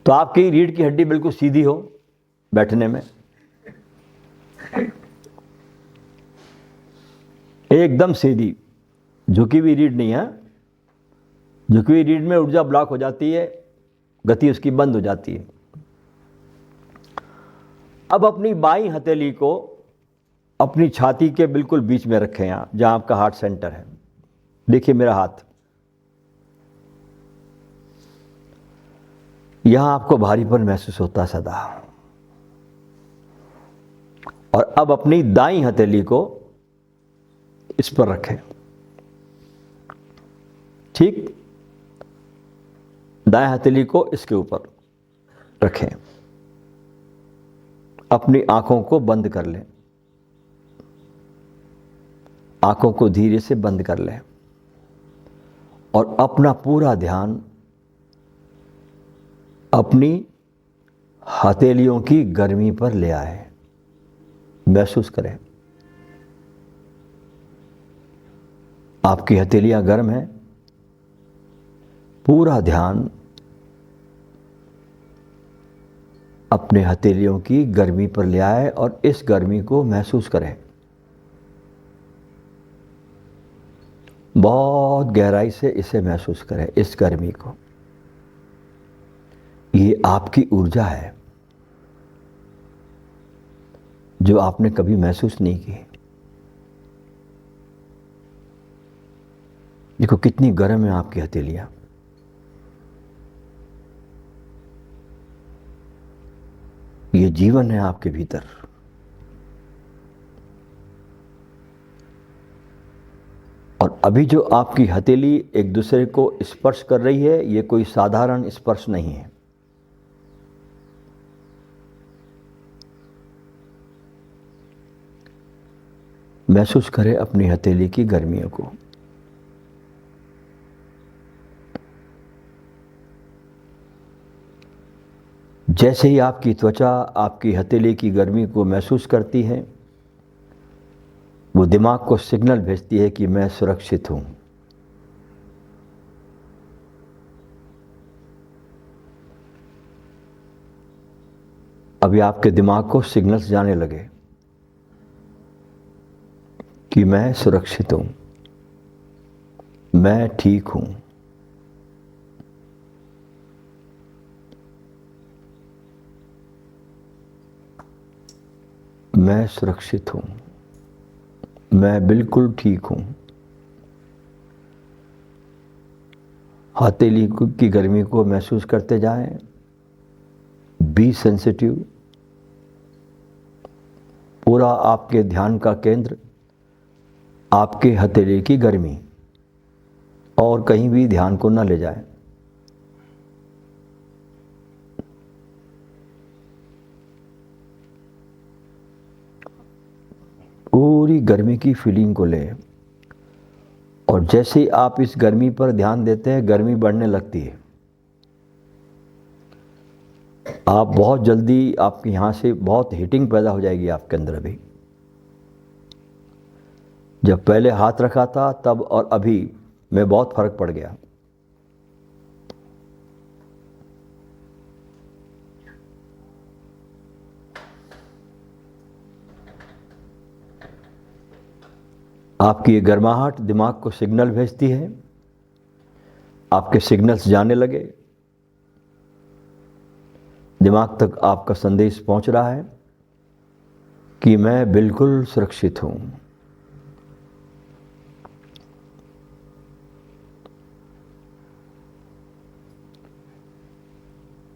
तो आपकी रीढ़ की हड्डी बिल्कुल सीधी हो बैठने में, एकदम सीधी, झुकी हुई रीढ़ नहीं है। झुकी हुई रीढ़ में ऊर्जा ब्लॉक हो जाती है, गति उसकी बंद हो जाती है। अब अपनी बाईं हथेली को अपनी छाती के बिल्कुल बीच में रखें, यहाँ जहां आपका हार्ट सेंटर है। देखिए मेरा हाथ, यहां आपको भारीपन महसूस होता है सदा। और अब अपनी दाईं हथेली को इस पर रखें, ठीक, दाएं हथेली को इसके ऊपर रखें। अपनी आंखों को बंद कर लें, आंखों को धीरे से बंद कर लें और अपना पूरा ध्यान अपनी हथेलियों की गर्मी पर ले आए। महसूस करें आपकी हथेलियां गर्म हैं। पूरा ध्यान अपने हथेलियों की गर्मी पर ले आए और इस गर्मी को महसूस करें। बहुत गहराई से इसे महसूस करें, इस गर्मी को। ये आपकी ऊर्जा है जो आपने कभी महसूस नहीं की। देखो कितनी गर्म है आपकी हथेलियां। ये जीवन है आपके भीतर। और अभी जो आपकी हथेली एक दूसरे को स्पर्श कर रही है, ये कोई साधारण स्पर्श नहीं है। महसूस करें अपनी हथेली की गर्मियों को। जैसे ही आपकी त्वचा आपकी हथेली की गर्मी को महसूस करती है, वो दिमाग को सिग्नल भेजती है कि मैं सुरक्षित हूं। अभी आपके दिमाग को सिग्नल्स जाने लगे कि मैं सुरक्षित हूं, मैं ठीक हूं। मैं सुरक्षित हूं, मैं बिल्कुल ठीक हूं। हथेली की गर्मी को महसूस करते जाएं। Be sensitive. पूरा आपके ध्यान का केंद्र आपके हथेली की गर्मी, और कहीं भी ध्यान को न ले जाएं। पूरी गर्मी की फीलिंग को ले, और जैसे ही आप इस गर्मी पर ध्यान देते हैं, गर्मी बढ़ने लगती है। आप बहुत जल्दी, आपके यहां से बहुत हीटिंग पैदा हो जाएगी आपके अंदर। अभी जब पहले हाथ रखा था तब और अभी में बहुत फर्क पड़ गया। आपकी ये गर्माहट दिमाग को सिग्नल भेजती है। आपके सिग्नल्स जाने लगे, दिमाग तक आपका संदेश पहुंच रहा है कि मैं बिल्कुल सुरक्षित हूं।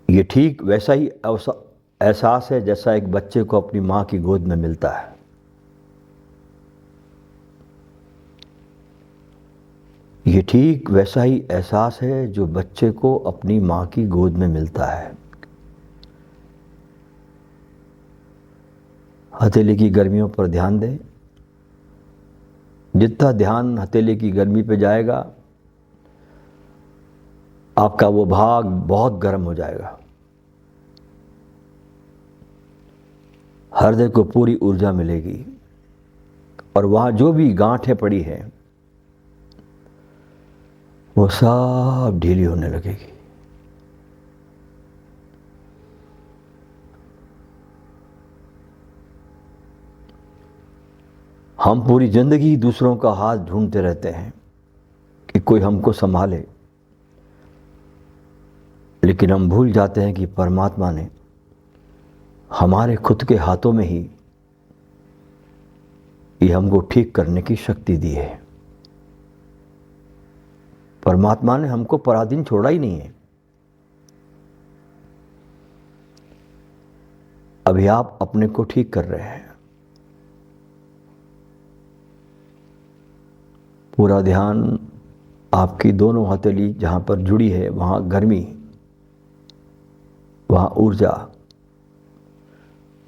ये ठीक वैसा ही एहसास है जैसा एक बच्चे को अपनी मां की गोद में मिलता है। ये ठीक वैसा ही एहसास है जो बच्चे को अपनी मां की गोद में मिलता है। हथेली की गर्मियों पर ध्यान दें। जितना ध्यान हथेली की गर्मी पे जाएगा, आपका वो भाग बहुत गर्म हो जाएगा। हृदय को पूरी ऊर्जा मिलेगी और वहाँ जो भी गांठें पड़ी हैं वो सब ढीली होने लगेगी। हम पूरी जिंदगी दूसरों का हाथ ढूंढते रहते हैं कि कोई हमको संभाले, लेकिन हम भूल जाते हैं कि परमात्मा ने हमारे खुद के हाथों में ही ये हमको ठीक करने की शक्ति दी है। परमात्मा ने हमको पराधीन छोड़ा ही नहीं है। अभी आप अपने को ठीक कर रहे हैं। पूरा ध्यान आपकी दोनों हथेली जहां पर जुड़ी है, वहां गर्मी, वहां ऊर्जा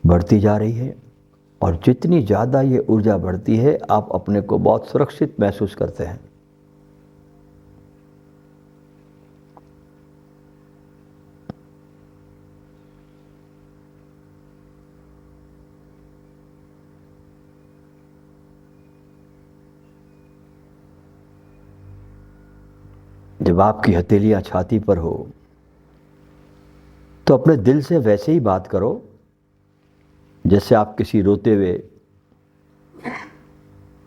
बढ़ती जा रही है। और जितनी ज़्यादा ये ऊर्जा बढ़ती है, आप अपने को बहुत सुरक्षित महसूस करते हैं। जब आपकी हथेलियां छाती पर हो तो अपने दिल से वैसे ही बात करो जैसे आप किसी रोते हुए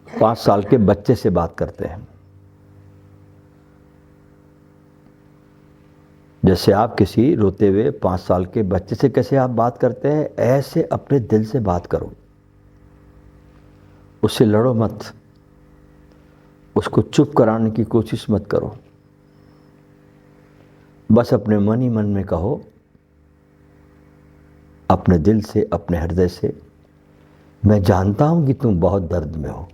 5 साल के बच्चे से बात करते हैं। जैसे आप किसी रोते हुए 5 साल के बच्चे से कैसे आप बात करते हैं, ऐसे अपने दिल से बात करो। उससे लड़ो मत, उसको चुप कराने की कोशिश मत करो। बस अपने मन ही मन में कहो, अपने दिल से, अपने हृदय से, मैं जानता हूं कि तुम बहुत दर्द में हो।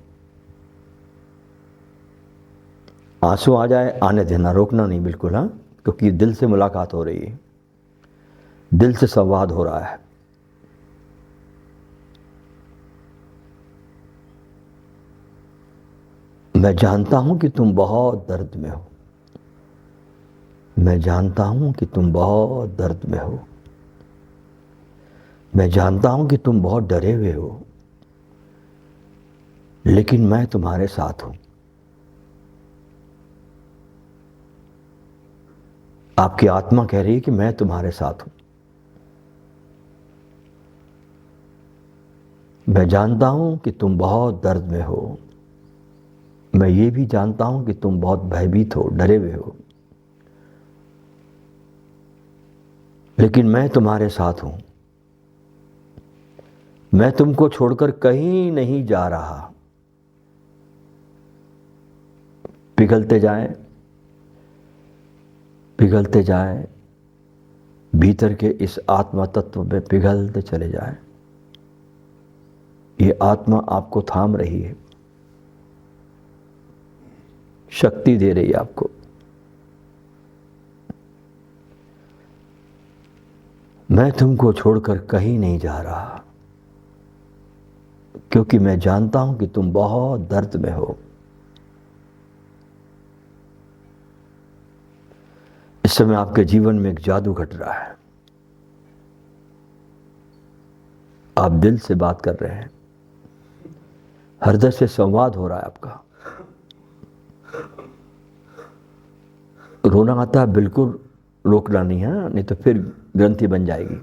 आंसू आ जाए आने देना, रोकना नहीं बिल्कुल, हाँ, क्योंकि दिल से मुलाकात हो रही है, दिल से संवाद हो रहा है। मैं जानता हूं कि तुम बहुत दर्द में हो। मैं जानता हूं कि तुम बहुत दर्द में हो। मैं जानता हूं कि तुम बहुत डरे हुए हो, लेकिन मैं तुम्हारे साथ हूं। आपकी आत्मा कह रही है कि मैं तुम्हारे साथ हूं। मैं जानता हूं कि तुम बहुत दर्द में हो। मैं ये भी जानता हूं कि तुम बहुत भयभीत हो, डरे हुए हो, लेकिन मैं तुम्हारे साथ हूं। मैं तुमको छोड़कर कहीं नहीं जा रहा। पिघलते जाएं, पिघलते जाएं, भीतर के इस आत्मा तत्व में पिघलते चले जाएं। ये आत्मा आपको थाम रही है, शक्ति दे रही है आपको। मैं तुमको छोड़कर कहीं नहीं जा रहा, क्योंकि मैं जानता हूं कि तुम बहुत दर्द में हो। इस समय आपके जीवन में एक जादू घट रहा है। आप दिल से बात कर रहे हैं, हृदय से संवाद हो रहा है आपका। रोना आता है, बिल्कुल रोकना नहीं है, नहीं तो फिर ग्रंथि बन जाएगी।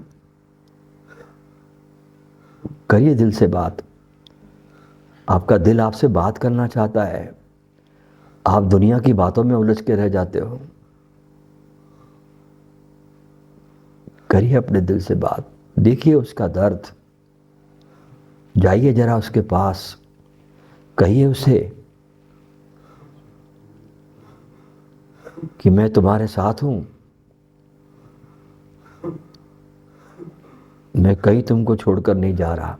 करिए दिल से बात। आपका दिल आपसे बात करना चाहता है, आप दुनिया की बातों में उलझ के रह जाते हो। करिए अपने दिल से बात, देखिए उसका दर्द, जाइए जरा उसके पास, कहिए उसे कि मैं तुम्हारे साथ हूं, मैं कहीं तुमको छोड़कर नहीं जा रहा।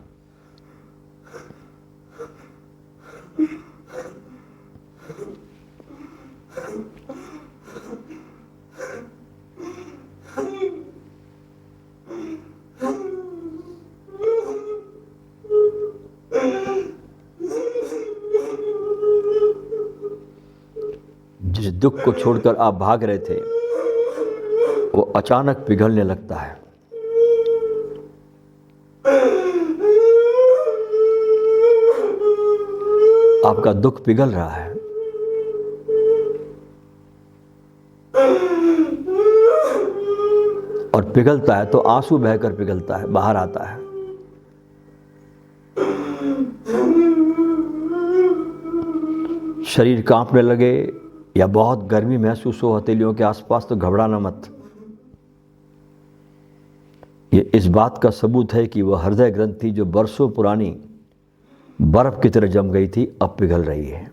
जिस दुख को छोड़कर आप भाग रहे थे, वो अचानक पिघलने लगता है। आपका दुख पिघल रहा है, और पिघलता है तो आंसू बहकर पिघलता है, बाहर आता है। शरीर कांपने लगे या बहुत गर्मी महसूस हो हथेलियों के आसपास, तो घबराना मत। ये इस बात का सबूत है कि वह हृदय ग्रंथि जो बरसों पुरानी बर्फ की तरह जम गई थी, अब पिघल रही है।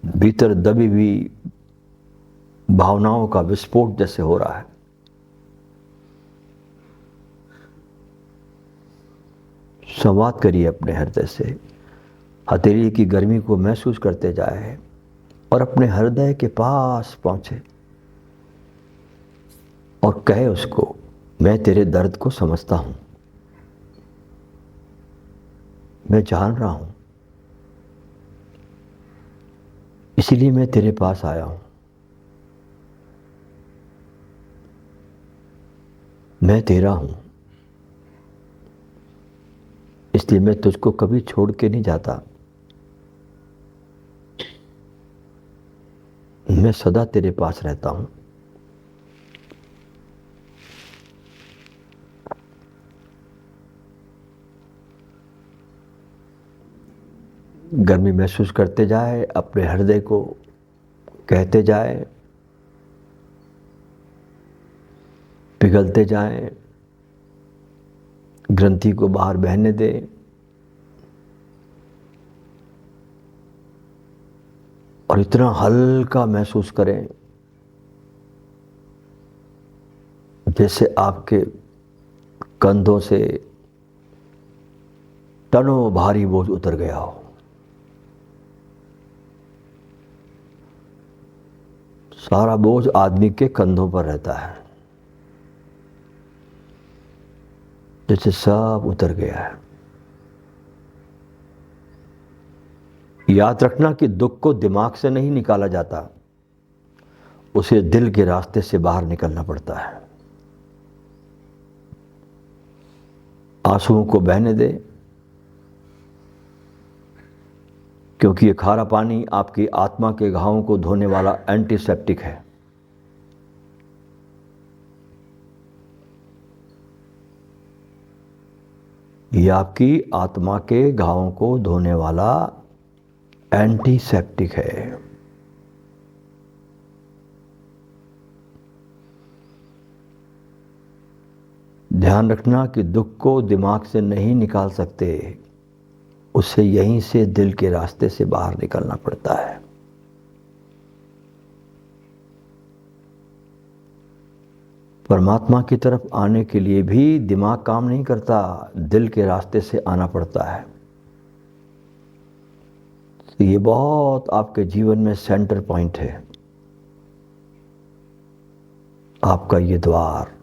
भीतर दबी हुई भावनाओं का विस्फोट जैसे हो रहा है। संवाद करिए अपने हृदय से, हथेली की गर्मी को महसूस करते जाए और अपने हृदय के पास पहुंचे और कहे उसको, मैं तेरे दर्द को समझता हूं, मैं जान रहा हूं, इसीलिए मैं तेरे पास आया हूं। मैं तेरा हूं, इसलिए मैं तुझको कभी छोड़ के नहीं जाता। मैं सदा तेरे पास रहता हूं। गर्मी महसूस करते जाए, अपने हृदय को कहते जाए, पिघलते जाएं, ग्रंथि को बाहर बहने दें और इतना हल्का महसूस करें जैसे आपके कंधों से टनों भारी बोझ उतर गया हो। सारा बोझ आदमी के कंधों पर रहता है, जैसे सब उतर गया है। याद रखना कि दुख को दिमाग से नहीं निकाला जाता, उसे दिल के रास्ते से बाहर निकलना पड़ता है। आंसुओं को बहने दे, क्योंकि ये खारा पानी आपकी आत्मा के घावों को धोने वाला एंटीसेप्टिक है। ये आपकी आत्मा के घावों को धोने वाला एंटीसेप्टिक है। ध्यान रखना कि दुख को दिमाग से नहीं निकाल सकते, उसे यहीं से दिल के रास्ते से बाहर निकलना पड़ता है। परमात्मा की तरफ आने के लिए भी दिमाग काम नहीं करता, दिल के रास्ते से आना पड़ता है। तो ये बहुत आपके जीवन में सेंटर पॉइंट है, आपका ये द्वार।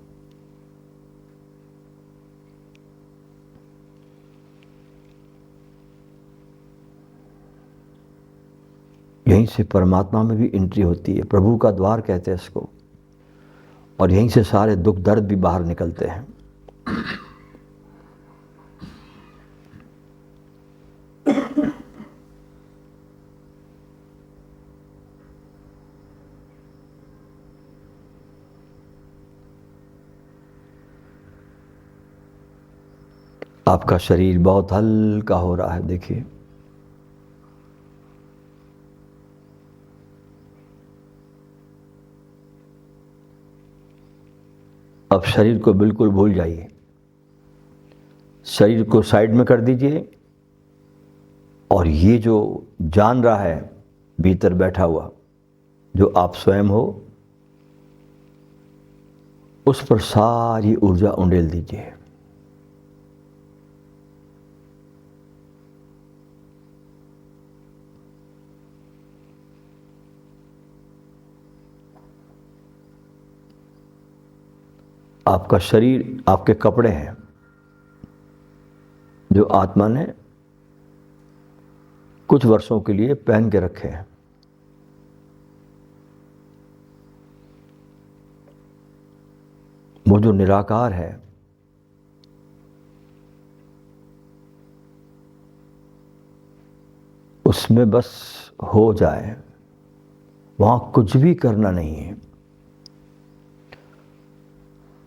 यहीं से परमात्मा में भी एंट्री होती है, प्रभु का द्वार कहते हैं इसको, और यहीं से सारे दुख दर्द भी बाहर निकलते हैं। आपका शरीर बहुत हल्का हो रहा है, देखिए। अब शरीर को बिल्कुल भूल जाइए, शरीर को साइड में कर दीजिए और ये जो जान रहा है भीतर बैठा हुआ, जो आप स्वयं हो, उस पर सारी ऊर्जा उंडेल दीजिए। आपका शरीर आपके कपड़े हैं जो आत्मा ने कुछ वर्षों के लिए पहन के रखे हैं। वो जो निराकार है, उसमें बस हो जाए, वहां कुछ भी करना नहीं है,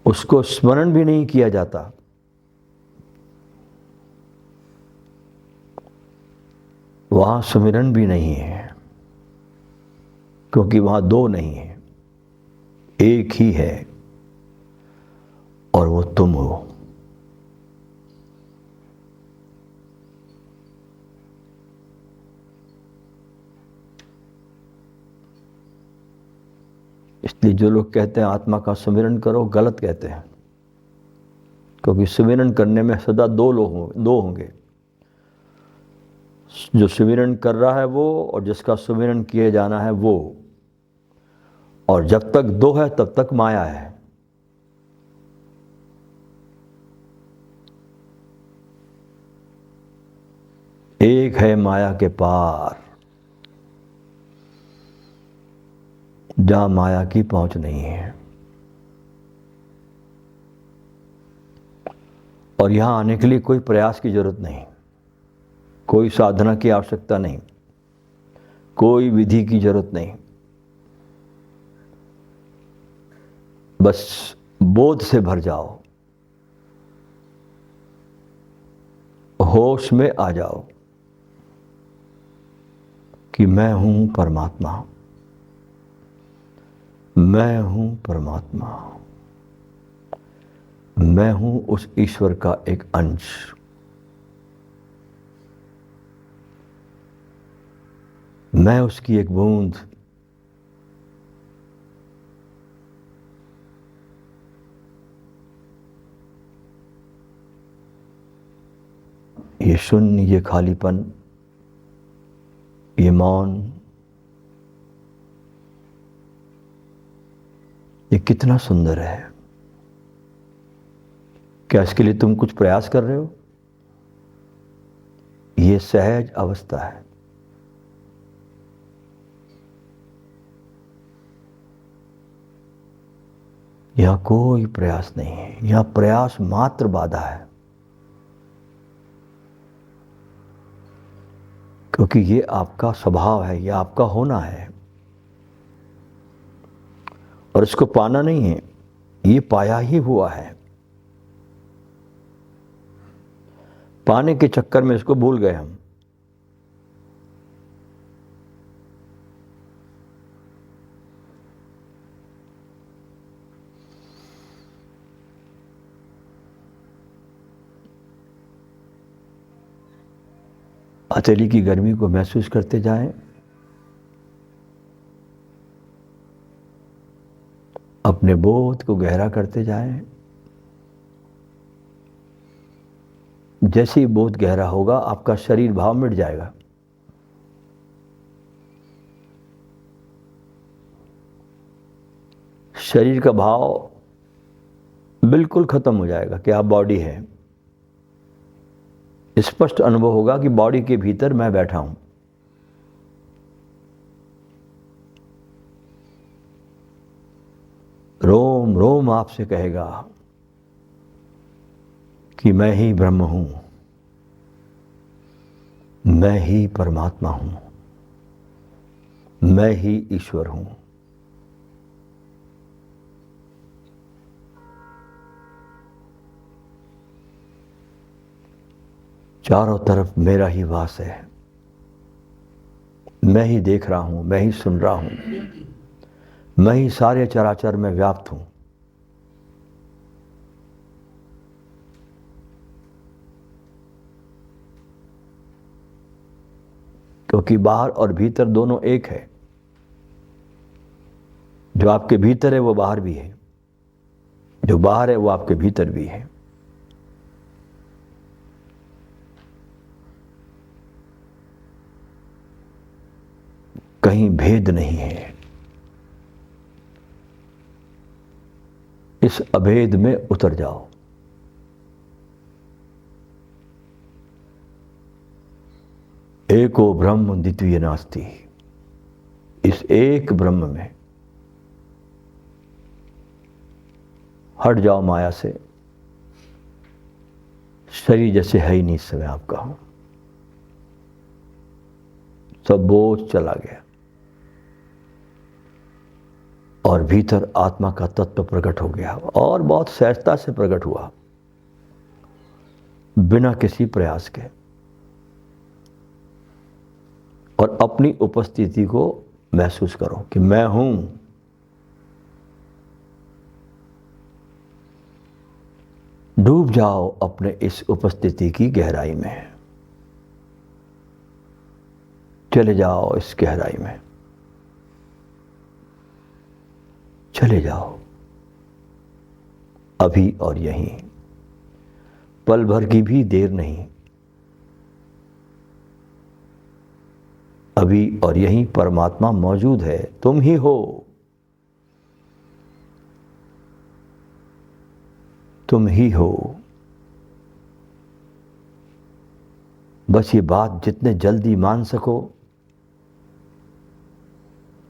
उसको स्मरण भी नहीं किया जाता। वहां सुमिरन भी नहीं है, क्योंकि वहां दो नहीं है, एक ही है और वो तुम हो। इसलिए जो लोग कहते हैं आत्मा का सुमिरन करो, गलत कहते हैं, क्योंकि सुमिरन करने में सदा दो होंगे, जो सुमिरन कर रहा है वो और जिसका सुमिरन किए जाना है वो। और जब तक दो है तब तक माया है। एक है माया के पार, जहां माया की पहुंच नहीं है। और यहां आने के लिए कोई प्रयास की जरूरत नहीं, कोई साधना की आवश्यकता नहीं, कोई विधि की जरूरत नहीं। बस बोध से भर जाओ, होश में आ जाओ कि मैं हूं परमात्मा, मैं हूं परमात्मा, मैं हूं उस ईश्वर का एक अंश। मैं उसकी एक बूंद। ये शून्य, ये खालीपन, ये मौन, ये कितना सुंदर है। क्या इसके लिए तुम कुछ प्रयास कर रहे हो? ये सहज अवस्था है। यहां कोई प्रयास नहीं है, यहां प्रयास मात्र बाधा है, क्योंकि ये आपका स्वभाव है, ये आपका होना है और इसको पाना नहीं है, ये पाया ही हुआ है। पाने के चक्कर में इसको भूल गए हम। हथेली की गर्मी को महसूस करते जाएं, अपने बोध को गहरा करते जाएं। जैसे ही बोध गहरा होगा आपका शरीर भाव मिट जाएगा। शरीर का भाव बिल्कुल खत्म हो जाएगा कि आप बॉडी है। स्पष्ट अनुभव होगा कि बॉडी के भीतर मैं बैठा हूं। रोम रोम आपसे कहेगा कि मैं ही ब्रह्म हूं, मैं ही परमात्मा हूं, मैं ही ईश्वर हूं। चारों तरफ मेरा ही वास है, मैं ही देख रहा हूं, मैं ही सुन रहा हूं, मैं ही सारे चराचर में व्याप्त हूं। क्योंकि बाहर और भीतर दोनों एक है। जो आपके भीतर है वो बाहर भी है, जो बाहर है वो आपके भीतर भी है। कहीं भेद नहीं है। इस अभेद में उतर जाओ। एको ब्रह्म द्वितीय नास्ति। इस एक ब्रह्म में हट जाओ माया से। शरीर जैसे है ही नहीं इस समय आपका। सब बोझ चला गया और भीतर आत्मा का तत्व प्रकट हो गया और बहुत सहजता से प्रकट हुआ, बिना किसी प्रयास के। और अपनी उपस्थिति को महसूस करो कि मैं हूं। डूब जाओ अपने इस उपस्थिति की गहराई में, चले जाओ इस गहराई में, चले जाओ अभी और यहीं, पल भर की भी देर नहीं। अभी और यहीं परमात्मा मौजूद है, तुम ही हो, तुम ही हो। बस ये बात जितने जल्दी मान सको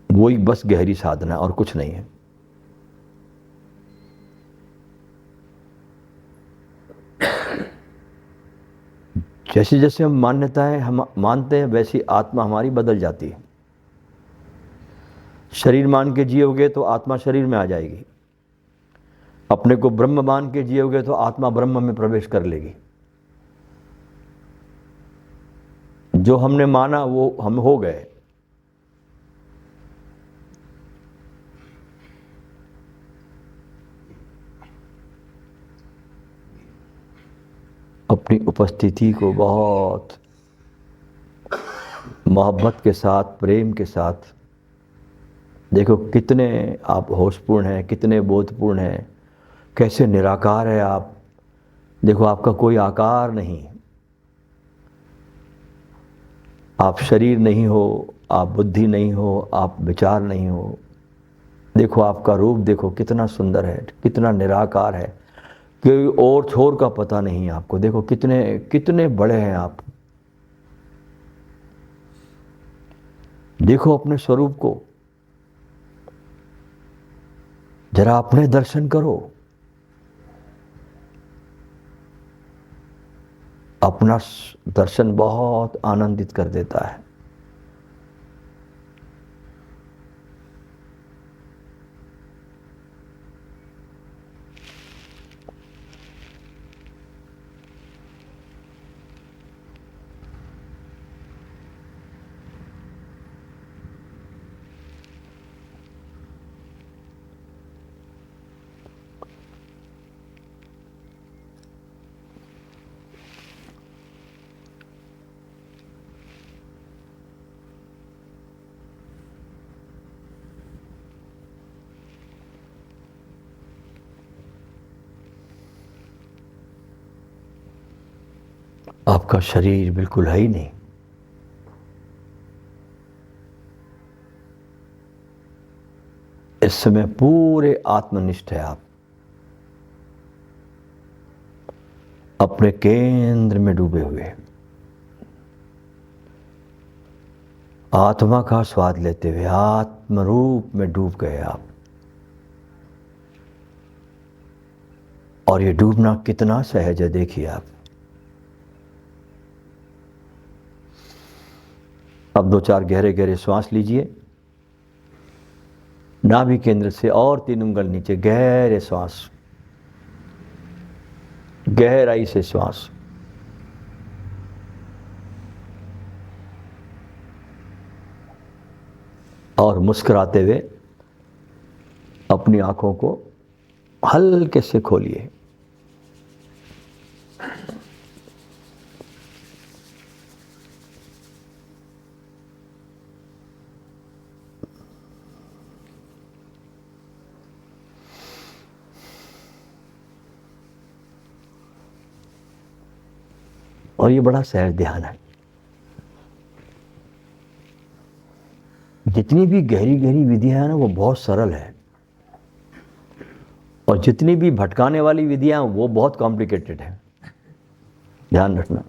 वही बस गहरी साधना और कुछ नहीं है। जैसे जैसे हम मान्यताएं हम मानते हैं वैसी आत्मा हमारी बदल जाती है। शरीर मान के जियोगे तो आत्मा शरीर में आ जाएगी, अपने को ब्रह्म मान के जियोगे तो आत्मा ब्रह्म में प्रवेश कर लेगी। जो हमने माना वो हम हो गए। अपनी उपस्थिति को बहुत मोहब्बत के साथ, प्रेम के साथ देखो, कितने आप होशपूर्ण हैं, कितने बोधपूर्ण हैं, कैसे निराकार है आप। देखो आपका कोई आकार नहीं, आप शरीर नहीं हो, आप बुद्धि नहीं हो, आप विचार नहीं हो। देखो आपका रूप देखो कितना सुंदर है, कितना निराकार है, कोई और छोर का पता नहीं आपको। देखो कितने कितने बड़े हैं आप। देखो अपने स्वरूप को, जरा अपने दर्शन करो। अपना दर्शन बहुत आनंदित कर देता है। आपका शरीर बिल्कुल है ही नहीं। इस समय पूरे आत्मनिष्ठ है आप, अपने केंद्र में डूबे हुए, आत्मा का स्वाद लेते हुए आत्म रूप में डूब गए आप। और ये डूबना कितना सहज है देखिए आप। अब 2-4 गहरे गहरे श्वास लीजिए, नाभि केंद्र से और 3 उंगल नीचे गहरे श्वास, गहराई से श्वास। और मुस्कुराते हुए अपनी आंखों को हल्के से खोलिए। और ये बड़ा सहज ध्यान है। जितनी भी गहरी गहरी विधियां हैं ना वो बहुत सरल है, और जितनी भी भटकाने वाली विधियां वो बहुत कॉम्प्लिकेटेड है। ध्यान रखना।